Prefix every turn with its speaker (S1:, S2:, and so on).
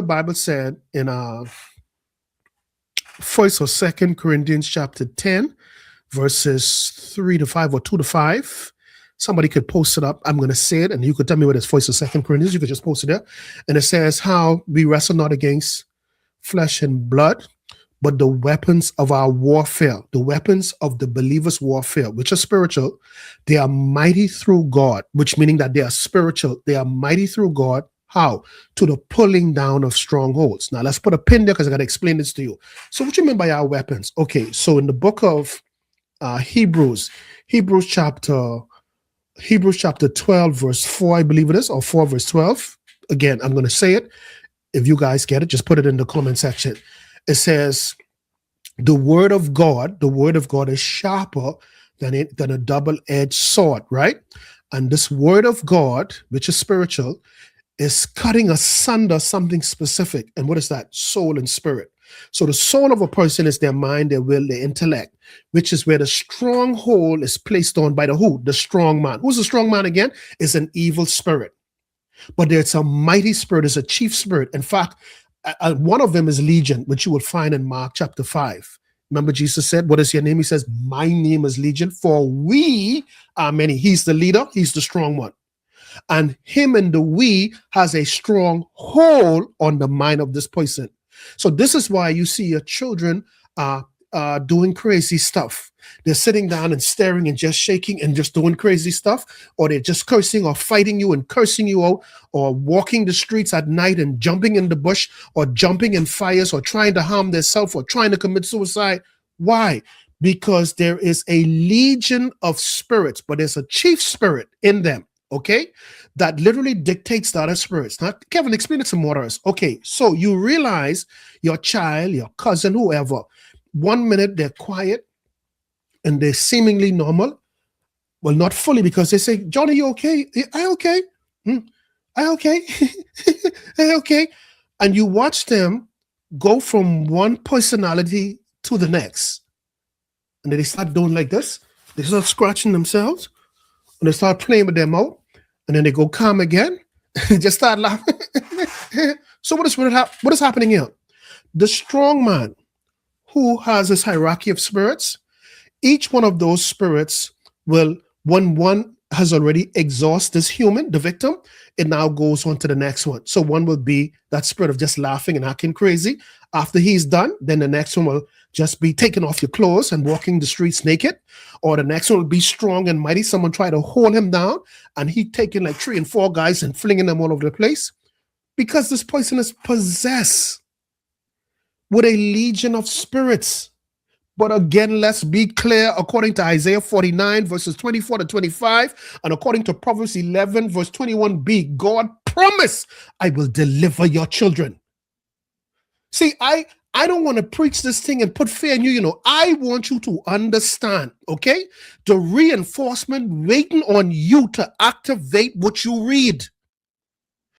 S1: the Bible said in First or Second Corinthians chapter 10, verses 3 to 5 or 2 to 5. Somebody could post it up. I'm going to say it, and you could tell me what it's First or Second Corinthians. You could just post it there. And it says, how we wrestle not against flesh and blood, but the weapons of our warfare, the weapons of the believer's warfare, which are spiritual, they are mighty through God, which meaning that they are spiritual. They are mighty through God. How? To the pulling down of strongholds. Now, let's put a pin there because I got to explain this to you. So what you mean by our weapons? Okay, so in the book of Hebrews chapter 12, verse 4, I believe it is, or 4, verse 12. Again, I'm going to say it. If you guys get it, just put it in the comment section. It says, the word of God is sharper than a double-edged sword, right? And this word of God, which is spiritual, is cutting asunder something specific. And what is that? Soul and spirit. So the soul of a person is their mind, their will, their intellect, which is where the stronghold is placed on by the who? The strong man. Who's the strong man again? Is an evil spirit. But there's a mighty spirit, is a chief spirit. In fact, one of them is Legion, which you will find in Mark chapter 5. Remember Jesus said, what is your name? He says, my name is Legion, for we are many. He's the leader. He's the strong one. And him and the we has a strong hold on the mind of this person. So this is why you see your children doing crazy stuff. They're sitting down and staring and just shaking and just doing crazy stuff, or they're just cursing or fighting you and cursing you out, or walking the streets at night and jumping in the bush, or jumping in fires, or trying to harm themselves, or trying to commit suicide. Why? Because there is a legion of spirits, but there's a chief spirit in them, okay, that literally dictates the other spirits. Now, Kevin, explain it to more to us. Okay, so you realize your child, your cousin, whoever, 1 minute they're quiet and they're seemingly normal. Well, not fully, because they say, Johnny, you okay? I okay? I okay? I okay? And you watch them go from one personality to the next. And then they start doing like this. They start scratching themselves. And they start playing with their mouth. And then they go calm again. Just start laughing. So what is happening here? The strong man who has this hierarchy of spirits, each one of those spirits will, when one has already exhausted this human, the victim, it now goes on to the next one. So one will be that spirit of just laughing and acting crazy. After he's done, then the next one will just be taking off your clothes and walking the streets naked. Or the next one will be strong and mighty. Someone try to hold him down and he taking like 3 and 4 guys and flinging them all over the place. Because this person is possessed with a legion of spirits. But again, let's be clear, according to Isaiah 49, verses 24 to 25, and according to Proverbs 11, verse 21b, God promised, I will deliver your children. See, I don't want to preach this thing and put fear in you. I want you to understand, okay? The reinforcement waiting on you to activate what you read.